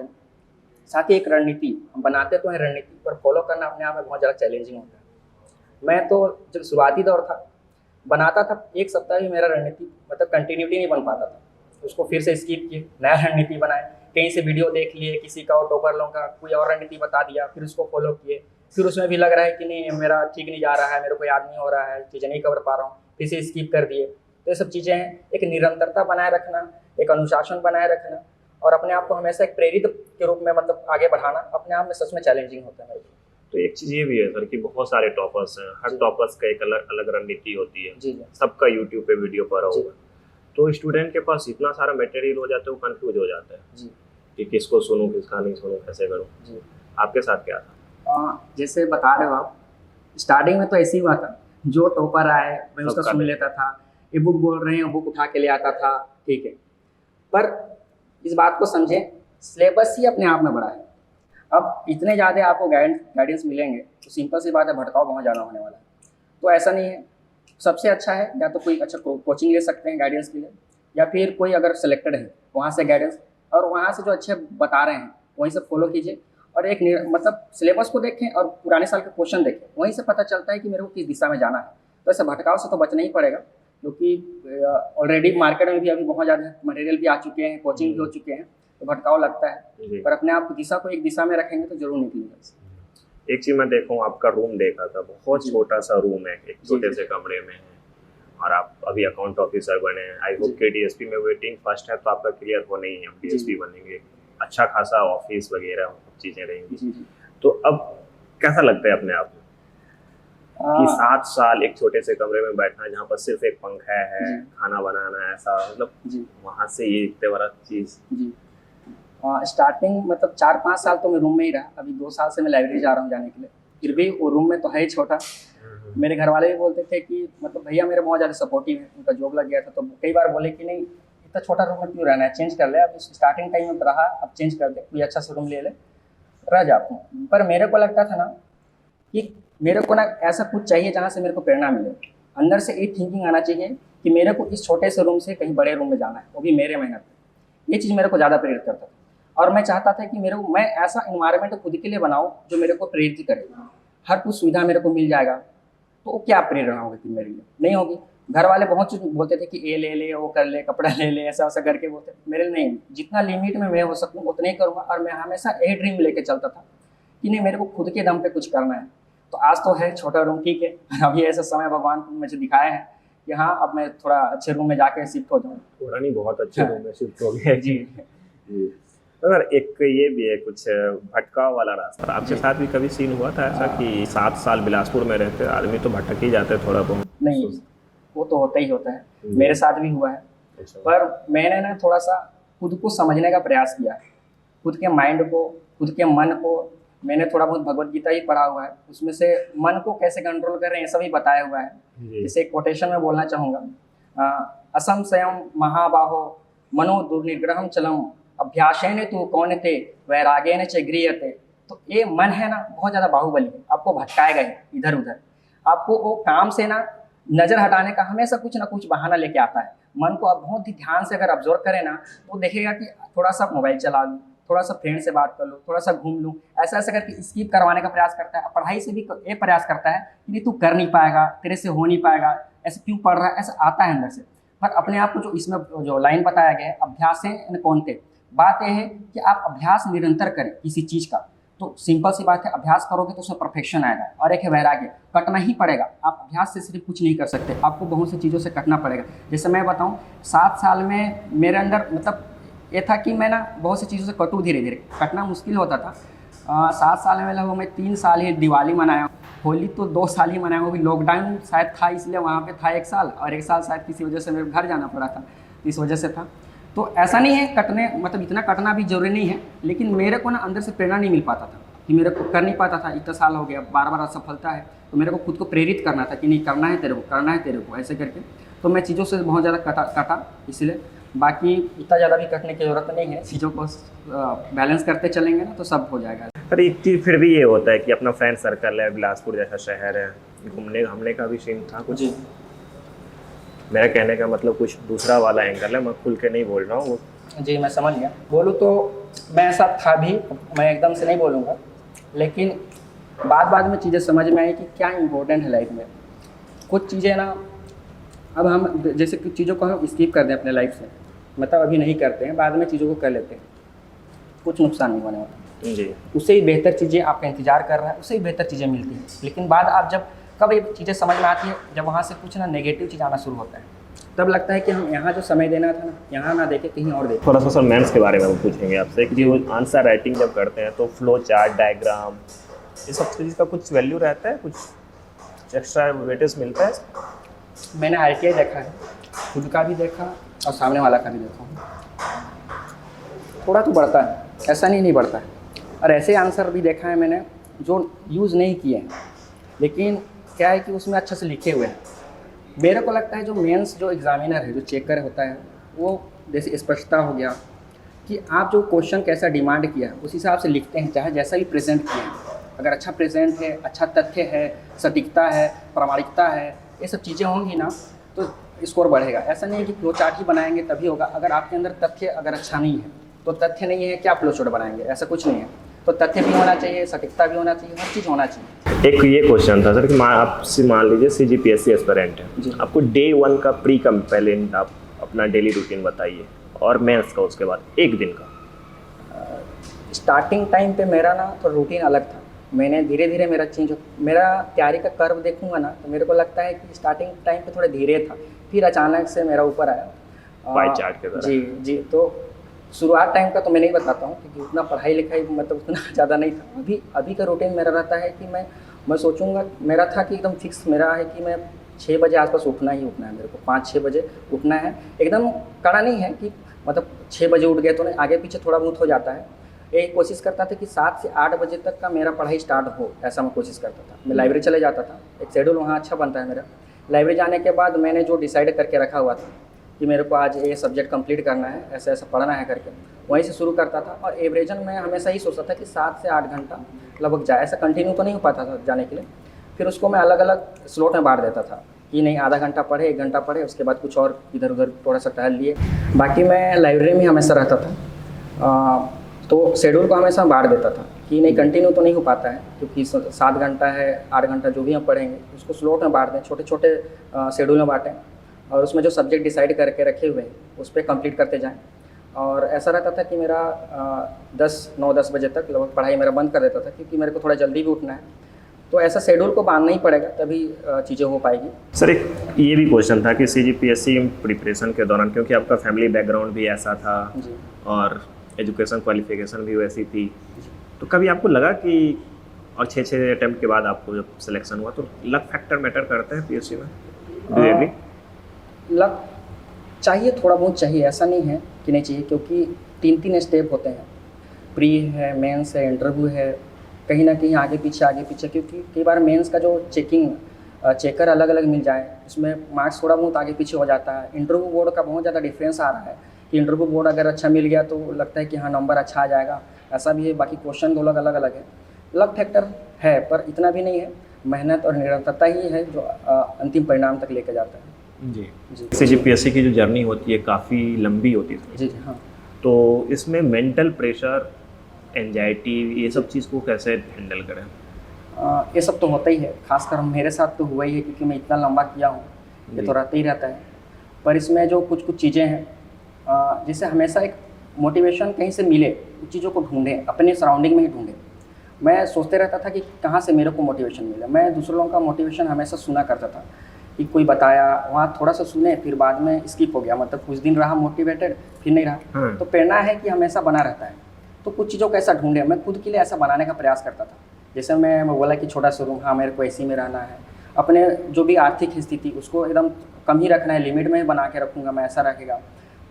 [SPEAKER 1] साथ ही एक रणनीति हम बनाते तो हैं, रणनीति पर फॉलो करना अपने आप में बहुत ज़्यादा चैलेंजिंग होता है। मैं तो जब शुरुआती दौर था बनाता था, 1 सप्ताह भी मेरा रणनीति मतलब कंटिन्यूटी नहीं बन पाता था, उसको फिर से स्किप किए, नया रणनीति बनाए, कहीं से वीडियो देख लिए, किसी का और टॉपर लोगों का कोई और रणनीति बता दिया, फिर उसको फॉलो किए, फिर उसमें भी लग रहा है कि नहीं मेरा ठीक नहीं जा रहा है, मेरे को याद नहीं हो रहा है, चीज़ें नहीं कवर पा रहा हूँ, फिर से स्किप कर दिए। तो ये सब चीज़ें हैं, एक निरंतरता बनाए रखना, एक अनुशासन बनाए रखना और अपने आप को हमेशा एक प्रेरित के रूप में मतलब आगे बढ़ाना अपने आप में सच में चैलेंजिंग होता है मेरे को।
[SPEAKER 2] तो एक चीज़ ये भी है सर कि बहुत सारे टॉपर्स हैं, हर टॉपर्स का एक अलग अलग रणनीति होती है,
[SPEAKER 1] जी
[SPEAKER 2] सबका यूट्यूब पे वीडियो पड़ा होगा, तो स्टूडेंट के पास इतना सारा मटेरियल हो जाता है, वो कंफ्यूज हो जाता है
[SPEAKER 1] जी
[SPEAKER 2] कि किसको सुनूं किसका नहीं सुनूं, कैसे करूं।
[SPEAKER 1] जी।
[SPEAKER 2] आपके साथ क्या था?
[SPEAKER 1] जैसे बता रहे हो आप, स्टार्टिंग में तो ऐसे ही हुआ था, जो टॉपर आए मैं उसका सुन लेता था, ये बुक बोल रहे हैं बुक उठा के ले आता था, ठीक है। पर इस बात को समझें, सिलेबस ही अपने आप में बड़ा है। अब इतने ज़्यादा आपको गाइडेंस मिलेंगे तो सिंपल सी बात है, भटकाव बहुत ज़्यादा होने वाला है। तो ऐसा नहीं है, सबसे अच्छा है या तो कोई अच्छा कोचिंग ले सकते हैं गाइडेंस के लिए, या फिर कोई अगर सिलेक्टेड है वहाँ से गाइडेंस, और वहाँ से जो अच्छे बता रहे हैं वहीं से फॉलो कीजिए। और एक मतलब सिलेबस को देखें और पुराने साल के क्वेश्चन देखें, वहीं से पता चलता है कि मेरे को किस दिशा में जाना है। तो ऐसे भटकाव से तो बचना ही पड़ेगा, क्योंकि ऑलरेडी मार्केट में भी अभी बहुत ज़्यादा मटेरियल भी आ चुके हैं, कोचिंग भी हो चुके हैं। तो भटकाव लगता है,
[SPEAKER 2] जी।
[SPEAKER 1] पर अपने आप दिशा को एक दिशा में रखेंगे तो जरूर निकलेगा।
[SPEAKER 2] एक चीज मैं देखा हूँ, आपका रूम देखा था, बहुत
[SPEAKER 1] जी।
[SPEAKER 2] छोटा सा रूम है, एक
[SPEAKER 1] जी,
[SPEAKER 2] छोटे
[SPEAKER 1] जी।
[SPEAKER 2] से कमरे में है, और आप अभी अकाउंट ऑफिसर बने हैं। आई होप
[SPEAKER 1] जी।
[SPEAKER 2] के डीएसपी में वेटिंग फर्स्ट है तो आपका क्लियर हो नहीं है, डीएसपी
[SPEAKER 1] जी।
[SPEAKER 2] बनेंगे, अच्छा खासा ऑफिस वगैरह चीजें रहेंगी।
[SPEAKER 1] जी जी।
[SPEAKER 2] तो अब कैसा लगता है अपने आप में कि 7 साल एक छोटे से कमरे में बैठना है जहाँ पर सिर्फ एक पंखा है,
[SPEAKER 1] जी।
[SPEAKER 2] खाना बनाना है, ऐसा मतलब
[SPEAKER 1] जी
[SPEAKER 2] वहां से ये इतने बड़ा चीज।
[SPEAKER 1] जी। स्टार्टिंग मतलब 4-5 साल तो मैं रूम में ही रहा, अभी 2 साल से मैं लाइब्रेरी जा रहा हूँ जाने के लिए, फिर भी वो रूम में तो है ही छोटा। मेरे घर वाले भी बोलते थे कि मतलब भैया मेरे बहुत ज़्यादा सपोर्टिव है, उनका जॉब लग गया था तो कई बार बोले कि नहीं इतना छोटा रूम में क्यों रहना है, चेंज कर ले, अब स्टार्टिंग टाइम में रहा अब चेंज कर दे, कोई अच्छा सा रूम ले ले रह जा। पर मेरे को लगता था ना कि मेरे को ना ऐसा कुछ चाहिए जहाँ से मेरे को प्रेरणा मिले, अंदर से एक थिंकिंग आना चाहिए कि मेरे को इस छोटे से रूम से कहीं बड़े रूम में जाना है, वो भी मेरे मेहनत पे। ये चीज़ मेरे को ज़्यादा प्रेरित करता था और मैं चाहता था कि मैं ऐसा इन्वायरमेंट खुद के लिए बनाऊँ जो मेरे को प्रेरित करे। हर कुछ सुविधा मेरे को मिल जाएगा तो क्या प्रेरणा होगी फिर मेरे लिए, नहीं होगी। घर वाले बहुत चीज़ बोलते थे कि ये ले ले, वो कर ले, कपड़ा ले ले, ऐसा वैसा करके बोलते थे। मेरे लिए नहीं, जितना लिमिट में मैं हो सकूँ उतना ही करूँगा। और मैं हमेशा यही ड्रीम लेके चलता था कि नहीं मेरे को खुद के दम पे कुछ करना है। तो आज तो है छोटा रूम, ठीक है, अभी ऐसा समय भगवान को मुझे दिखाया है कि हाँ अब मैं थोड़ा अच्छे रूम में जाके शिफ्ट हो जाऊँ।
[SPEAKER 2] थोड़ा नहीं, बहुत अच्छे रूम में शिफ्ट हो गया
[SPEAKER 1] जी
[SPEAKER 2] जी। अगर एक ये भी है कुछ भटकाव वाला रास्ता, आपके साथ भी कभी सीन हुआ था ऐसा कि 7 साल बिलासपुर में रहते आदमी तो भटक ही जाते थोड़ा बहुत?
[SPEAKER 1] नहीं, वो तो होता ही होता है, मेरे साथ भी हुआ है।
[SPEAKER 2] अच्छा।
[SPEAKER 1] पर मैंने ना थोड़ा सा खुद को समझने का प्रयास किया है, खुद के माइंड को, खुद के मन को। मैंने थोड़ा बहुत भगवत गीता ही पढ़ा हुआ है, उसमें से मन को कैसे कंट्रोल करें ये सभी बताया हुआ है। जैसे एक कोटेशन में बोलना चाहूँगा, असंशयम महाबाहो मनो दुर्निग्रहम चलम अभ्यासेन तु कौनते वैरागेन च गृह्यते। तो ये मन है ना बहुत ज़्यादा बाहुबली है, आपको भटकाएगा ही इधर उधर। आपको वो काम से ना नज़र हटाने का हमेशा कुछ ना कुछ बहाना लेके आता है। मन को आप बहुत ही ध्यान से अगर ऑब्जर्व करें ना तो देखेगा कि थोड़ा सा मोबाइल चला लूँ, थोड़ा सा फ्रेंड से बात कर लूँ, थोड़ा सा घूम लूँ, ऐसा ऐसा करके स्किप करवाने का प्रयास करता है। पढ़ाई से भी ये प्रयास करता है कि तू कर नहीं पाएगा, तेरे से हो नहीं पाएगा, ऐसे क्यों पढ़ रहा है, ऐसा आता है अंदर से। पर अपने आप को जो इसमें जो लाइन बताया गया है अभ्यासेन कौनते, बात यह है कि आप अभ्यास निरंतर करें किसी चीज़ का। तो सिंपल सी बात है, अभ्यास करोगे तो उसमें परफेक्शन आएगा। और एक है वैराग्य, कटना ही पड़ेगा। आप अभ्यास से सिर्फ कुछ नहीं कर सकते, आपको बहुत सी चीज़ों से कटना पड़ेगा। जैसे मैं बताऊं 7 साल में मेरे अंदर मतलब ये था कि मैं ना बहुत सी चीज़ों से कटूँ, धीरे धीरे कटना मुश्किल होता था। 7 साल में लगभग मैं 3 साल ही दिवाली मनाया, होली तो 2 साल ही मनाया, वो भी लॉकडाउन शायद था इसलिए वहाँ पे था 1 साल, और 1 साल शायद किसी वजह से मेरे घर जाना पड़ा था, इस वजह से था। तो ऐसा नहीं है कटने मतलब इतना कटना भी जरूरी नहीं है, लेकिन मेरे को ना अंदर से प्रेरणा नहीं मिल पाता था कि मेरे को कर नहीं पाता था। इतना साल हो गया, बार बार असफलता है, तो मेरे को खुद को प्रेरित करना था कि नहीं करना है तेरे को, करना है तेरे को, ऐसे करके। तो मैं चीज़ों से बहुत ज़्यादा कटा इसलिए। बाकी इतना ज़्यादा भी कटने की ज़रूरत नहीं है, चीज़ों को बैलेंस करते चलेंगे ना तो सब हो जाएगा।
[SPEAKER 2] पर एक चीज़ फिर भी ये होता है कि अपना फ्रेंड सर्कल है, बिलासपुर जैसा शहर है, घूमने घामने का भी सीन था कुछ?
[SPEAKER 1] जी,
[SPEAKER 2] मेरा कहने का मतलब कुछ दूसरा वाला एंगल है, मैं खुल के नहीं बोल रहा हूँ।
[SPEAKER 1] जी मैं समझ गया। बोलूँ तो मैं ऐसा था भी, मैं एकदम से नहीं बोलूँगा, लेकिन बाद में चीज़ें समझ में आई कि क्या इम्पोर्टेंट है लाइफ में। कुछ चीज़ें ना अब हम जैसे कुछ चीज़ों को हम स्किप कर दें अपने लाइफ से, मतलब अभी नहीं करते हैं, बाद में चीज़ों को कर लेते हैं, कुछ नुकसान नहीं होने वाला
[SPEAKER 2] जी।
[SPEAKER 1] उससे ही बेहतर चीज़ें आपका इंतजार कर रहा है, उससे ही बेहतर चीज़ें मिलती हैं। लेकिन बाद आप जब कब ये चीज़ें समझ में आती है, जब वहाँ से कुछ ना नेगेटिव चीज़ आना शुरू होता है, तब लगता है कि हम यहाँ जो समय देना था ना, यहाँ ना देके कहीं और देखें।
[SPEAKER 2] थोड़ा सा सर मेंस के बारे में पूछेंगे आपसे कि वो आंसर राइटिंग जब करते हैं तो फ्लो चार्ट, डायग्राम, ये सब चीज़ का कुछ वैल्यू रहता है, कुछ एक्स्ट्रा वेटेज मिलता है?
[SPEAKER 1] मैंने ITI देखा है, खुद का भी देखा और सामने वाला का भी देखा, थोड़ा तो बढ़ता है, ऐसा नहीं बढ़ता है। और ऐसे आंसर भी देखा है मैंने जो यूज़ नहीं किए हैं, लेकिन क्या है कि उसमें अच्छे से लिखे हुए हैं। मेरे को लगता है जो मेंस जो एग्जामिनर है, जो चेकर होता है, वो जैसे स्पष्टता हो गया कि आप जो क्वेश्चन कैसा डिमांड किया उस हिसाब से लिखते हैं, चाहे जैसा भी प्रेजेंट किया है। अगर अच्छा प्रेजेंट है, अच्छा तथ्य है, सटीकता है, प्रामाणिकता है, ये सब चीज़ें होंगी ना तो स्कोर बढ़ेगा। ऐसा नहीं है कि फ्लो चार्ट ही बनाएंगे तभी होगा। अगर आपके अंदर तथ्य अगर अच्छा नहीं है तो तथ्य नहीं है क्या फ्लो चार्ट बनाएंगे, ऐसा कुछ नहीं है। तो तथ्य भी होना चाहिए, सटीकता भी होना चाहिए, हर चीज़ होना चाहिए।
[SPEAKER 2] एक ये क्वेश्चन था सर कि आपसे मान लीजिए CGPSC एस्पिरेंट है, आपको डे 1 का पहले आप अपना डेली रूटीन बताइए और मेंस का उसके बाद एक दिन का
[SPEAKER 1] स्टार्टिंग टाइम पे मेरा ना तो रूटीन अलग था। मैंने धीरे धीरे मेरा तैयारी का कर्व देखूंगा ना तो मेरे को लगता है कि स्टार्टिंग टाइम पे थोड़ा धीरे था, फिर अचानक से मेरा ऊपर आया।
[SPEAKER 2] पाई चार्ट के तरह।
[SPEAKER 1] जी जी। तो शुरुआत टाइम का तो मैं नहीं बताता हूँ क्योंकि उतना पढ़ाई लिखाई मतलब उतना ज़्यादा नहीं था। अभी का रूटीन मेरा रहता है कि मैं सोचूंगा, मेरा था कि एकदम फिक्स मेरा है कि मैं 6 बजे आसपास उठना ही उठना है, मेरे को 5-6 बजे उठना है। एकदम कड़ा नहीं है कि मतलब 6 बजे उठ गए तो नहीं, आगे पीछे थोड़ा बहुत हो जाता है। यही कोशिश करता था कि 7 से 8 बजे तक का मेरा पढ़ाई स्टार्ट हो, ऐसा मैं कोशिश करता था। मैं लाइब्रेरी चले जाता था, एक शेड्यूल वहाँ अच्छा बनता है मेरा। लाइब्रेरी जाने के बाद मैंने जो डिसाइड करके रखा हुआ था कि मेरे को आज ये सब्जेक्ट कंप्लीट करना है, ऐसा ऐसा पढ़ना है करके, वहीं से शुरू करता था। और एवरेजन मैं हमेशा ही सोचता था कि 7 से 8 घंटा लगभग जाए। ऐसा कंटिन्यू तो नहीं हो पाता था जाने के लिए, फिर उसको मैं अलग अलग स्लॉट में बांट देता था कि नहीं आधा घंटा पढ़े, 1 घंटा पढ़े, उसके बाद कुछ और इधर उधर थोड़ा सा टहल लिए। बाकी मैं लाइब्रेरी में हमेशा रहता था, तो शेड्यूल को हमेशा बांट देता था कि नहीं कंटिन्यू तो नहीं हो पाता है क्योंकि 7 घंटा है, 8 घंटा जो भी हम पढ़ेंगे उसको स्लॉट में बांट दें, छोटे छोटे शेड्यूल में बांटें और उसमें जो सब्जेक्ट डिसाइड करके रखे हुए हैं उस पर कंप्लीट करते जाएं। और ऐसा रहता था कि मेरा 9-10 बजे तक लगभग पढ़ाई मेरा बंद कर देता था क्योंकि मेरे को थोड़ा जल्दी भी उठना है। तो ऐसा शेड्यूल को बांधना ही पड़ेगा तभी चीज़ें हो पाएगी।
[SPEAKER 2] सर एक ये भी क्वेश्चन था कि CGPSC प्रिपरेशन के दौरान, क्योंकि आपका फैमिली बैकग्राउंड भी ऐसा था
[SPEAKER 1] जी
[SPEAKER 2] और एजुकेशन क्वालिफिकेशन भी वैसी थी, तो कभी आपको लगा कि और 6 अटेम्प्ट के बाद आपको जब सिलेक्शन हुआ तो लक फैक्टर मैटर करता है PSC में? Do you agree?
[SPEAKER 1] लक चाहिए, थोड़ा बहुत चाहिए, ऐसा नहीं है कि नहीं चाहिए, क्योंकि 3-3 स्टेप होते हैं। प्री है, मेंस है, इंटरव्यू है, कहीं ना कहीं आगे पीछे क्योंकि कई बार मेंस का जो चेकर अलग अलग मिल जाए उसमें मार्क्स थोड़ा बहुत आगे पीछे हो जाता है। इंटरव्यू बोर्ड का बहुत ज़्यादा डिफरेंस आ रहा है कि इंटरव्यू बोर्ड अगर अच्छा मिल गया तो लगता है कि हाँ नंबर अच्छा आ जाएगा, ऐसा भी है। बाकी क्वेश्चन दो अलग अलग है, लक फैक्टर है पर इतना भी नहीं है। मेहनत और निरंतरता ही है जो अंतिम परिणाम तक लेकर जाता है।
[SPEAKER 2] जी
[SPEAKER 1] जी
[SPEAKER 2] CGPSC की जो जर्नी होती है काफ़ी लंबी होती है,
[SPEAKER 1] जी हाँ।
[SPEAKER 2] तो इसमें मेंटल प्रेशर, एंजाइटी, ये सब चीज़ को कैसे हैंडल करें?
[SPEAKER 1] ये सब तो होता ही है, खासकर मेरे साथ तो हुआ ही है क्योंकि मैं इतना लंबा किया हूँ, ये तो रहता ही रहता है। पर इसमें जो कुछ चीज़ें हैं जिससे हमेशा एक मोटिवेशन कहीं से मिले, उन चीज़ों को ढूंढें, अपने सराउंडिंग में ही ढूंढें। मैं सोचते रहता था कि कहाँ से मेरे को मोटिवेशन मिले। मैं दूसरों लोगों का मोटिवेशन हमेशा सुना करता था कि कोई बताया, वहाँ थोड़ा सा सुने, फिर बाद में स्किप हो गया, मतलब कुछ दिन रहा मोटिवेटेड, फिर नहीं रहा। तो प्रेरणा है कि हमेशा बना रहता है, तो कुछ चीज़ों को ऐसा ढूंढे। मैं खुद के लिए ऐसा बनाने का प्रयास करता था। जैसे मैं बोला कि छोटा सा रूम, हाँ मेरे को ऐसे में रहना है, अपने जो भी आर्थिक स्थिति उसको एकदम कम ही रखना है, लिमिट में ही बना के रखूँगा मैं, ऐसा रहेगा।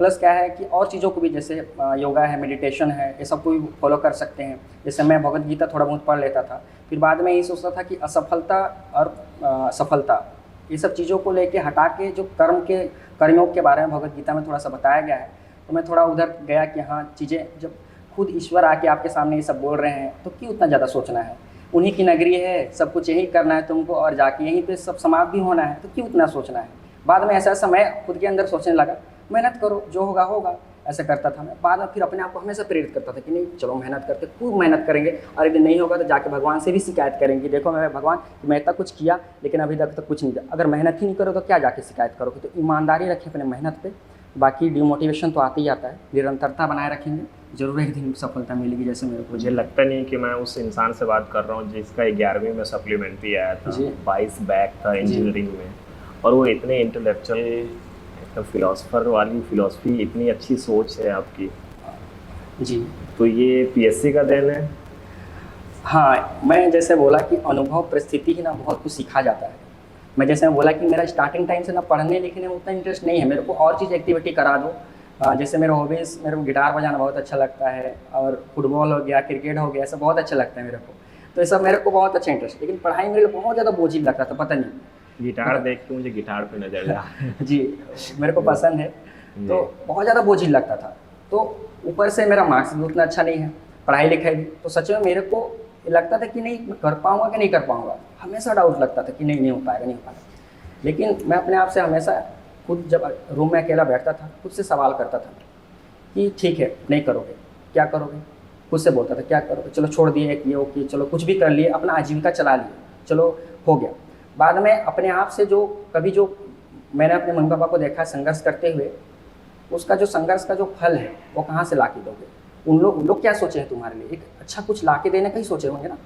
[SPEAKER 1] प्लस क्या है कि और चीज़ों को भी, जैसे योगा है, मेडिटेशन है, ये सब को भी फॉलो कर सकते हैं। जैसे मैं भगवद गीता थोड़ा बहुत पढ़ लेता था, फिर बाद में यही सोचता था कि असफलता और सफलता, ये सब चीज़ों को लेके हटा के जो कर्मयोग के बारे में भगवद गीता में थोड़ा सा बताया गया है, तो मैं थोड़ा उधर गया कि हाँ चीज़ें, जब खुद ईश्वर आके आपके सामने ये सब बोल रहे हैं तो क्यों उतना ज़्यादा सोचना है। उन्हीं की नगरी है, सब कुछ यही करना है तुमको और जाके यहीं पे सब समाप्त भी होना है, तो क्यों उतना सोचना है। बाद में ऐसा मैं खुद के अंदर सोचने लगा, मेहनत करो, जो होगा होगा, ऐसा करता था मैं। बाद में फिर अपने आप को हमेशा प्रेरित करता था कि नहीं चलो मेहनत करते, खूब मेहनत करेंगे, और यदि नहीं होगा तो जाके भगवान से भी शिकायत करेंगे, देखो मैं भगवान मैं इतना कुछ किया लेकिन अभी तक तो कुछ नहीं दिया। अगर मेहनत ही नहीं करो तो क्या जाके शिकायत करोगे। तो ईमानदारी रखें अपने मेहनत पे, बाकी डिमोटिवेशन तो आते ही आता है, निरंतरता बनाए रखेंगे, जरूर एक दिन सफलता मिलेगी। जैसे मेरे को
[SPEAKER 2] मुझे लगता नहीं कि मैं उस इंसान से बात कर रहा हूँ जिसका 11वीं में सप्लीमेंट्री आया था, 22 बैक था इंजीनियरिंग में, और वो इतने इंटेलेक्चुअल फिलोसफर वाली फिलॉसफी, इतनी अच्छी सोच है आपकी
[SPEAKER 1] जी।
[SPEAKER 2] तो ये PSC का देन है?
[SPEAKER 1] हाँ, मैं जैसे बोला कि अनुभव परिस्थिति ही ना बहुत कुछ सिखा जाता है। मैं जैसे बोला कि मेरा स्टार्टिंग टाइम से ना पढ़ने लिखने में उतना इंटरेस्ट नहीं है, मेरे को और चीज़ एक्टिविटी करा दो। जैसे मेरे हॉबीज़, मेरे को गिटार बजाना बहुत अच्छा लगता है, और फुटबॉल हो गया, क्रिकेट हो गया, ऐसा बहुत अच्छा लगता है मेरे को। तो ये सब मेरे को बहुत अच्छा इंटरेस्ट, लेकिन पढ़ाई मेरे को बहुत ज़्यादा बोझिल लगता था, पता नहीं।
[SPEAKER 2] गिटार देख के मुझे गिटार पे नजर आया
[SPEAKER 1] जी, मेरे को पसंद है, तो बहुत ज़्यादा बोझिल लगता था। तो ऊपर से मेरा मार्क्स भी उतना अच्छा नहीं है, पढ़ाई लिखाई भी, तो सच में मेरे को लगता था कि नहीं मैं कर पाऊँगा कि नहीं कर पाऊँगा, हमेशा डाउट लगता था कि नहीं हो पाएगा। लेकिन मैं अपने आप से हमेशा खुद, जब रूम में अकेला बैठता था, खुद से सवाल करता था कि ठीक है नहीं करोगे, क्या करोगे। खुद से बोलता था क्या करोगे, चलो छोड़ दिए एक ये ओके, चलो कुछ भी कर लिए, अपना आजीविका चला लिए, चलो हो गया। बाद में अपने आप से जो मैंने अपने मम्मी पापा को देखा संघर्ष करते हुए, उसका जो संघर्ष का जो फल है वो कहाँ से ला के दोगे। उन लोग क्या सोचे हैं तुम्हारे लिए, एक अच्छा कुछ ला के देने का ही सोचे होंगे ना।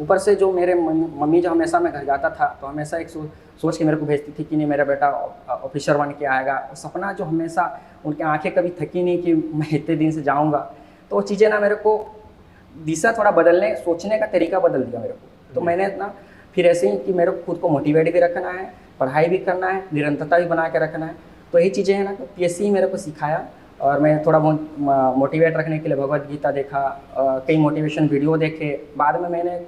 [SPEAKER 1] ऊपर से जो मेरे मम्मी जो हमेशा मैं घर जाता था तो हमेशा एक सोच के मेरे को भेजती थी कि नहीं मेरा बेटा ऑफिसर बन के आएगा। सपना जो हमेशा उनकी आंखें कभी थकी नहीं कि मैं इतने दिन से जाऊँगा। तो वो चीज़ें ना मेरे को दिशा थोड़ा बदलने, सोचने का तरीका बदल दिया मेरे को। तो मैंने ना फिर ऐसे ही कि मेरे को खुद को मोटिवेट भी रखना है, पढ़ाई भी करना है, निरंतरता भी बना के रखना है। तो यही चीज़ें हैं ना, तो PSC मेरे को सिखाया। और मैं थोड़ा बहुत मोटिवेट रखने के लिए भगवद गीता देखा, कई मोटिवेशन वीडियो देखे। बाद में मैंने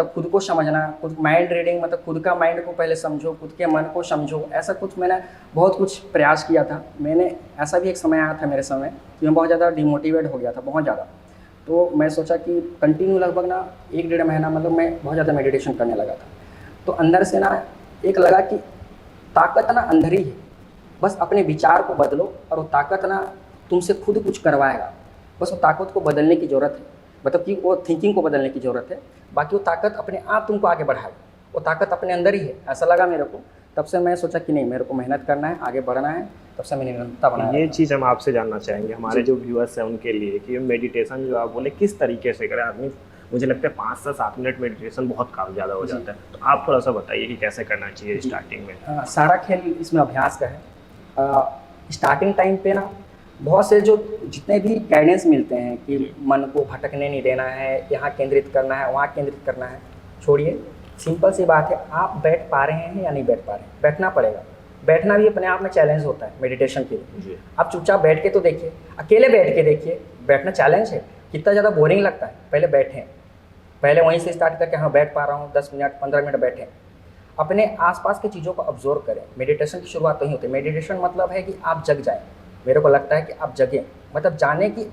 [SPEAKER 1] खुद को समझना, खुद माइंड रीडिंग, मतलब खुद का माइंड को पहले समझो, खुद के मन को समझो, ऐसा कुछ मैंने बहुत कुछ प्रयास किया था। मैंने ऐसा भी एक समय आया था मेरे समय कि मैं बहुत ज़्यादा डिमोटिवेट हो गया था, बहुत ज़्यादा। तो मैं सोचा कि कंटिन्यू लगभग ना 1-1.5 महीना मतलब मैं बहुत ज़्यादा मेडिटेशन करने लगा था। तो अंदर से ना एक लगा कि ताकत ना अंदर ही है, बस अपने विचार को बदलो और वो ताकत ना तुमसे खुद कुछ करवाएगा। बस वो ताकत को बदलने की ज़रूरत है, मतलब कि वो थिंकिंग को बदलने की ज़रूरत है। बाकी वो ताकत अपने आप तुमको आगे बढ़ाएगा, वो ताकत अपने अंदर ही है, ऐसा लगा मेरे को। तब से मैं सोचा कि नहीं, मेरे को मेहनत करना है, आगे बढ़ना है। तब से मैंने निरंतरता बनाया।
[SPEAKER 2] ये चीज़ हम आपसे जानना चाहेंगे, हमारे जो व्यूअर्स हैं उनके लिए, कि मेडिटेशन जो आप बोले किस तरीके से करें आदमी। मुझे लगता है 5 से 7 मिनट मेडिटेशन बहुत काम ज़्यादा हो जाता है। तो आप थोड़ा सा बताइए कि कैसे करना चाहिए स्टार्टिंग में।
[SPEAKER 1] सारा खेल इसमें अभ्यास का है। स्टार्टिंग टाइम पे ना बहुत से जो जितने भी गाइडेंस मिलते हैं कि मन को भटकने नहीं देना है, यहाँ केंद्रित करना है, वहाँ केंद्रित करना है, छोड़िए। सिंपल सी बात है, आप बैठ पा रहे हैं या नहीं बैठ पा रहे हैं, बैठना पड़ेगा। बैठना भी अपने आप में चैलेंज होता है मेडिटेशन के लिए। आप चुपचाप बैठ के तो देखिए, अकेले बैठ के देखिए, बैठना चैलेंज है, कितना ज़्यादा बोरिंग लगता है। पहले बैठें, पहले वहीं से स्टार्ट करके हाँ बैठ पा रहा हूँ, 10 मिनट 15 मिनट बैठें। अपने आसपास की चीज़ों को ऑब्जर्व करें। मेडिटेशन की शुरुआत तो ही होती है। मेडिटेशन मतलब है कि आप जग जाएं। मेरे को लगता है कि आप जगें, मतलब जाने की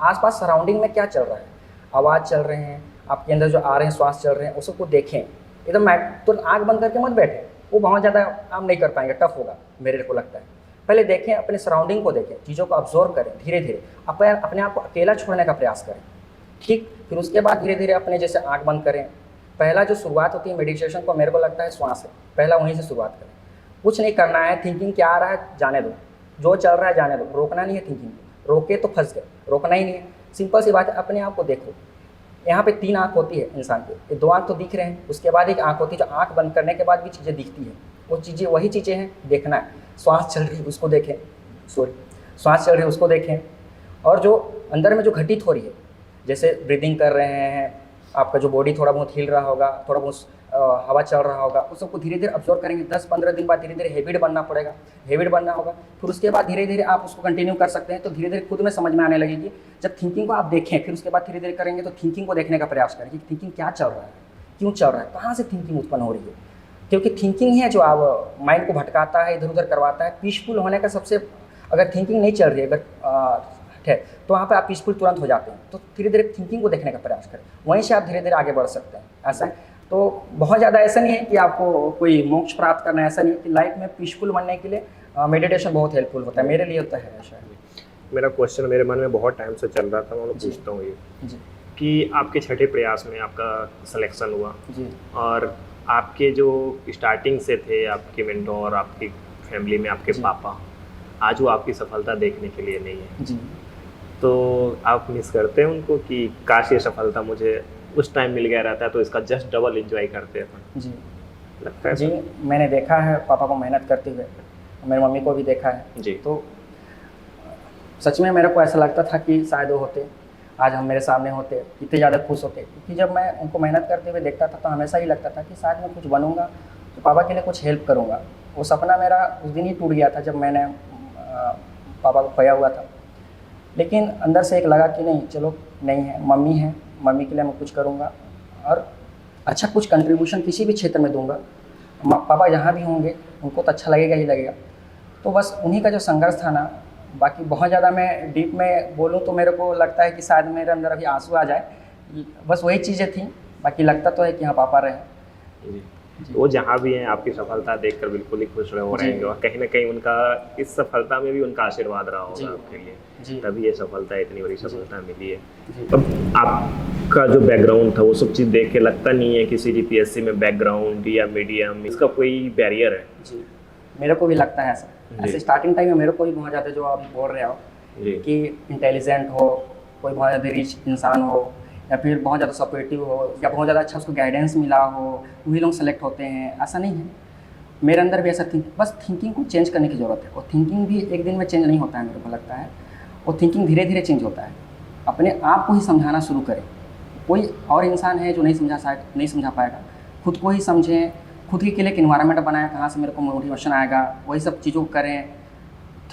[SPEAKER 1] आसपास सराउंडिंग में क्या चल रहा है, आवाज़ चल रहे हैं, आपके अंदर जो आ रहे हैं श्वास चल रहे हैं, उसको देखें। एकदम तो आँख बंद करके मत बैठें, वो बहुत ज़्यादा आप नहीं कर पाएंगे, टफ होगा मेरे को लगता है। पहले देखें, अपने सराउंडिंग को देखें, चीज़ों को ऑब्जर्व करें, धीरे धीरे अपने आप को अकेला छोड़ने का प्रयास करें, ठीक। फिर उसके बाद धीरे धीरे अपने जैसे आँख बंद करें। पहला जो शुरुआत होती है मेडिटेशन को, मेरे को लगता है श्वास है, पहला वहीं से शुरुआत करें। कुछ नहीं करना है, थिंकिंग क्या आ रहा है जाने दो, जो चल रहा है जाने दो, रोकना नहीं है थिंकिंग को। रोके तो फंस गए, रोकना ही नहीं है। सिंपल सी बात है, अपने आप को देखो। यहाँ पे 3 आँख होती है इंसान के, ये 2 आँख तो दिख रहे हैं, उसके बाद एक आँख होती है जो आँख बंद करने के बाद भी चीज़ें दिखती है। वो चीज़ें वही चीज़ें हैं, देखना है। श्वास चल रही है उसको देखें, श्वास चल रही है उसको देखें। और जो अंदर में जो घटित हो रही है, जैसे ब्रीदिंग कर रहे हैं, आपका जो बॉडी थोड़ा बहुत हिल रहा होगा, थोड़ा बहुत हवा चल रहा होगा, उस सबको धीरे धीरे ऑब्जर्व करेंगे। 10-15 दिन बाद धीरे धीरे हैबिट बनना पड़ेगा, हैबिट बनना होगा। फिर उसके बाद धीरे धीरे आप उसको कंटिन्यू कर सकते हैं। तो धीरे धीरे खुद में समझ में आने लगेगी। जब थिंकिंग को आप देखें, फिर उसके बाद धीरे धीरे करेंगे तो थिंकिंग को देखने का प्रयास करें कि थिंकिंग क्या चल रहा है, क्यों चल रहा है, कहाँ से थिंकिंग उत्पन्न हो रही है। क्योंकि थिंकिंग है जो आप माइंड को भटकाता है, इधर उधर करवाता है। पीसफुल होने का सबसे, अगर थिंकिंग नहीं चल रही है, अगर है तो वहाँ पे आप पीसफुल तुरंत हो जाते हैं। तो धीरे धीरे थिंकिंग को देखने का प्रयास करें, वहीं से आप धीरे धीरे आगे बढ़ सकते हैं। ऐसा है। तो बहुत ज़्यादा ऐसा नहीं है कि आपको कोई मोक्ष प्राप्त करना है, ऐसा नहीं है कि लाइफ में पीसफुल बनने के लिए मेडिटेशन बहुत हेल्पफुल होता है। मेरे लिए होता है ऐसा।
[SPEAKER 2] मेरा क्वेश्चन मेरे मन में बहुत टाइम से चल रहा था, मैं पूछता हूँ ये कि आपके छठे प्रयास में आपका सिलेक्शन हुआ जी, और आपके जो स्टार्टिंग से थे आपके मेंटोर, आपकी फैमिली में आपके पापा, आज वो आपकी सफलता देखने के लिए नहीं है जी। तो आप मिस करते हैं उनको कि काश ये सफलता मुझे उस टाइम मिल गया रहता है तो इसका जस्ट डबल एंजॉय करते हैं जी। लगता है जी,
[SPEAKER 1] मैंने देखा है पापा को मेहनत करते हुए, मेरी मम्मी को भी देखा है जी। तो सच में मेरे को ऐसा लगता था कि शायद वो होते, आज हम मेरे सामने होते, इतने ज़्यादा खुश होते। क्योंकि जब मैं उनको मेहनत करते हुए देखता था तो हमेशा ही लगता था कि शायद मैं कुछ बनूंगा तो पापा के लिए कुछ हेल्प करूंगा। वो सपना मेरा उस दिन ही टूट गया था जब मैंने पापा को खोया हुआ था। लेकिन अंदर से एक लगा कि नहीं, चलो नहीं है, मम्मी है, मम्मी के लिए मैं कुछ करूँगा और अच्छा कुछ कंट्रीब्यूशन किसी भी क्षेत्र में दूंगा। पापा जहाँ भी होंगे उनको तो अच्छा लगेगा ही लगेगा। तो बस उन्हीं का जो संघर्ष था ना, बाकी बहुत ज़्यादा मैं डीप में बोलूँ तो मेरे को लगता है कि शायद मेरे अंदर अभी आंसू आ जाए। बस वही चीज़ें थी, बाकी लगता तो है कि हाँ पापा रहे जी।
[SPEAKER 2] वो जहाँ भी हैं आपकी सफलता देखकर बिल्कुल ही खुश हो रहेंगे और कहीं ना कहीं उनका इस सफलता में भी उनका आशीर्वाद रहा होगा आपके लिए, तभी ये सफलता इतनी बड़ी सफलता मिली है। अब आपका जो बैकग्राउंड था वो सब चीज़ देख के लगता नहीं है किसी CGPSC में बैकग्राउंड या मीडियम इसका कोई बैरियर है
[SPEAKER 1] जी? मेरे को भी लगता है ऐसे स्टार्टिंग टाइम में मेरे को भी बहुत ज़्यादा जो आप बोल रहे हो कि इंटेलिजेंट हो, कोई बहुत ज़्यादा रिच इंसान हो या फिर बहुत ज़्यादा सपोर्टिव हो या बहुत ज़्यादा अच्छा उसको गाइडेंस मिला हो, वही लोग सेलेक्ट होते हैं, ऐसा नहीं है। मेरे अंदर भी ऐसा बस थिंकिंग को चेंज करने की ज़रूरत है, और थिंकिंग भी एक दिन में चेंज नहीं होता है, मेरे को लगता है। और थिंकिंग धीरे धीरे चेंज होता है। अपने आप को ही समझाना शुरू करें। कोई और इंसान है जो नहीं समझा पाएगा, खुद को ही समझें, खुद के लिए एक इन्वायरमेंट बनाएं, कहाँ से मेरे को मोटिवेशन आएगा, वही सब चीज़ों को करें।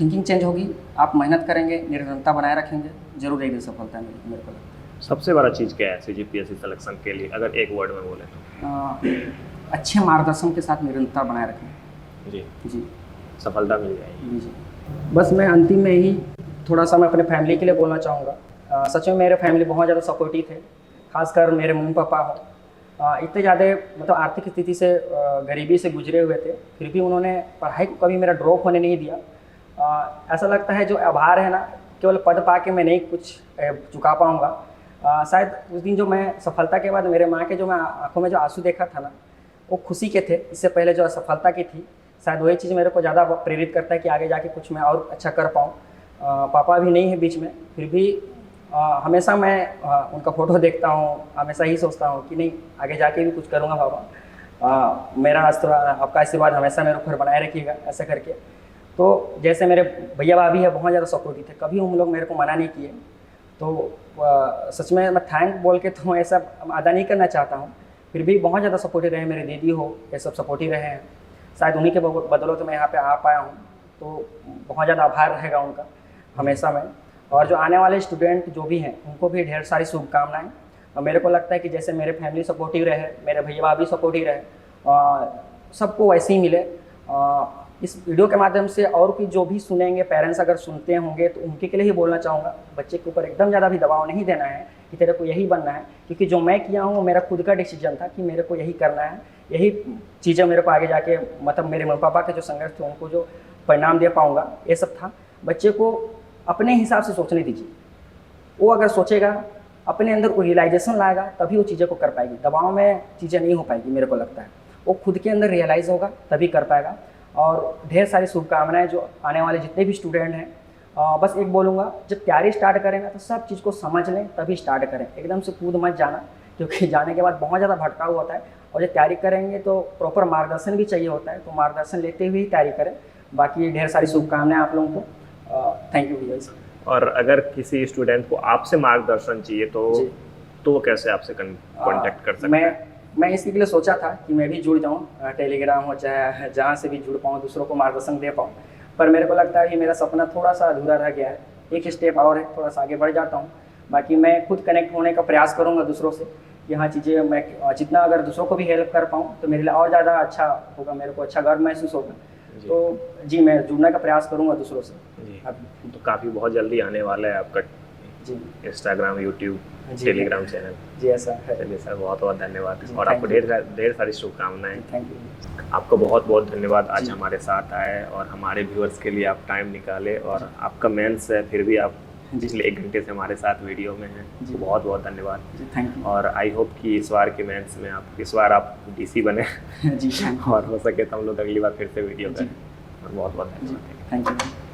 [SPEAKER 1] थिंकिंग चेंज होगी, आप मेहनत करेंगे, निरंतरता बनाए रखेंगे, जरूर एक दिन सफलता मिलेगी, मेरे को लगता है।
[SPEAKER 2] सबसे बड़ा चीज़ क्या है CGPSC सिलेक्शन के लिए, अगर एक वर्ड में बोले तो?
[SPEAKER 1] अच्छे मार्गदर्शन के साथ निरंतरता बनाए रखें। जी,
[SPEAKER 2] सफलता मिल जाएगी।
[SPEAKER 1] जी। बस मैं अंतिम में ही थोड़ा सा मैं अपने फैमिली के लिए बोलना चाहूँगा। सच में मेरे फैमिली बहुत ज़्यादा सपोर्टिव थे, खासकर मेरे मम्मी पापा हो। इतने ज़्यादा मतलब आर्थिक स्थिति से गरीबी से गुजरे हुए थे, फिर भी उन्होंने पढ़ाई को कभी मेरा ड्रॉप होने नहीं दिया। ऐसा लगता है जो आभार है ना, केवल पद पा के मैं नहीं कुछ चुका पाऊँगा। शायद उस दिन जो मैं सफलता के बाद मेरे माँ के जो मैं आंखों में जो आंसू देखा था ना, वो खुशी के थे। इससे पहले जो असफलता की थी, शायद वही चीज़ मेरे को ज़्यादा प्रेरित करता है कि आगे जाके कुछ मैं और अच्छा कर पाऊँ। पापा भी नहीं है बीच में, फिर भी हमेशा मैं उनका फ़ोटो देखता हूँ, हमेशा ही सोचता हूँ कि नहीं आगे जाके भी कुछ करूँगा पापा। मेरा आपका आशीर्वाद हमेशा मेरे ऊपर बनाए रखिएगा, ऐसा करके। तो जैसे मेरे भैया भाभी है, बहुत ज़्यादा सपोर्टिव थे, कभी उन लोग मेरे को मना नहीं किए। तो सच में मैं थैंक बोल के तो ऐसा अदा नहीं करना चाहता हूँ, फिर भी बहुत ज़्यादा सपोर्टिव रहे मेरे दीदी हो, ये सब सपोर्टिव रहे हैं। शायद उन्हीं के बदौलत मैं यहाँ पे आ पाया हूँ, तो बहुत ज़्यादा आभार रहेगा उनका हमेशा में। और जो आने वाले स्टूडेंट जो भी हैं, उनको भी ढेर सारी शुभकामनाएं। और मेरे को लगता है कि जैसे मेरे फैमिली सपोर्टिव रहे, मेरे भैया भाभी सपोर्टिव रहे, सबको वैसे ही मिले। इस वीडियो के माध्यम से और भी जो भी सुनेंगे, पेरेंट्स अगर सुनते होंगे, तो उनके के लिए ही बोलना चाहूँगा, बच्चे के ऊपर एकदम ज़्यादा भी दबाव नहीं देना है कि तेरे को यही बनना है, क्योंकि जो मैं किया हूँ वो मेरा खुद का डिसीजन था कि मेरे को यही करना है। यही चीज़ें मेरे को आगे जाके मतलब मेरे मम्मी पापा के जो संघर्ष थे उनको जो परिणाम दे पाऊँगा, ये सब था। बच्चे को अपने हिसाब से सोचने दीजिए, वो अगर सोचेगा, अपने अंदर वो रियलाइजेशन लाएगा, तभी वो चीज़ें को कर पाएगी। दबाव में चीज़ें नहीं हो पाएगी, मेरे को लगता है। वो खुद के अंदर रियलाइज़ होगा तभी कर पाएगा। और ढेर सारी शुभकामनाएं जो आने वाले जितने भी स्टूडेंट हैं। बस एक बोलूँगा, जब तैयारी स्टार्ट करें ना, तो सब चीज़ को समझ लें तभी स्टार्ट करें, एकदम से कूद मत जाना, क्योंकि जाने के बाद बहुत ज़्यादा भटकाव होता है। और जब तैयारी करेंगे तो प्रॉपर मार्गदर्शन भी चाहिए होता है, तो मार्गदर्शन लेते हुए ही तैयारी करें। बाकी ढेर सारी शुभकामनाएं आप लोगों को। थैंक यू भैया।
[SPEAKER 2] और अगर किसी स्टूडेंट को आपसे मार्गदर्शन चाहिए तो वो कैसे आपसे कांटेक्ट कर सकते हैं?
[SPEAKER 1] मैं इसके लिए सोचा था कि मैं भी जुड़ जाऊँ, टेलीग्राम हो चाहे जहाँ से भी जुड़ पाऊँ, दूसरों को मार्गदर्शन दे पाऊँ। पर मेरे को लगता है कि मेरा सपना थोड़ा सा अधूरा रह गया है, एक स्टेप और है, थोड़ा सा आगे बढ़ जाता हूँ। बाकी मैं खुद कनेक्ट होने का प्रयास करूँगा दूसरों से, कि हाँ चीज़ें मैं जितना अगर दूसरों को भी हेल्प कर पाऊँ तो मेरे लिए और ज़्यादा अच्छा होगा, मेरे को अच्छा गर्व महसूस होगा। तो जी, मैं जुड़ने का प्रयास करूँगा दूसरों से।
[SPEAKER 2] जी, तो काफ़ी बहुत जल्दी आने वाला है आपका
[SPEAKER 1] जी
[SPEAKER 2] इंस्टाग्राम, यूट्यूब, टेलीग्राम चैनल।
[SPEAKER 1] जी ऐसा है।
[SPEAKER 2] चलिए सर, बहुत बहुत धन्यवाद, और आपको ढेर सारी शुभकामनाएं।
[SPEAKER 1] Thank you.
[SPEAKER 2] आपको बहुत बहुत धन्यवाद आज हमारे साथ आए और हमारे व्यूअर्स के लिए आप टाइम निकाले, और आपका मेंस है फिर भी आप पिछले 1 घंटे से हमारे साथ वीडियो में हैं, तो बहुत बहुत धन्यवाद।
[SPEAKER 1] Thank you.
[SPEAKER 2] और आई होप कि इस बार के मेंस में इस बार आप DC बने
[SPEAKER 1] जी,
[SPEAKER 2] और हो सके तो हम लोग अगली बार फिर से वीडियो करें। बहुत बहुत धन्यवाद।
[SPEAKER 1] Thank you.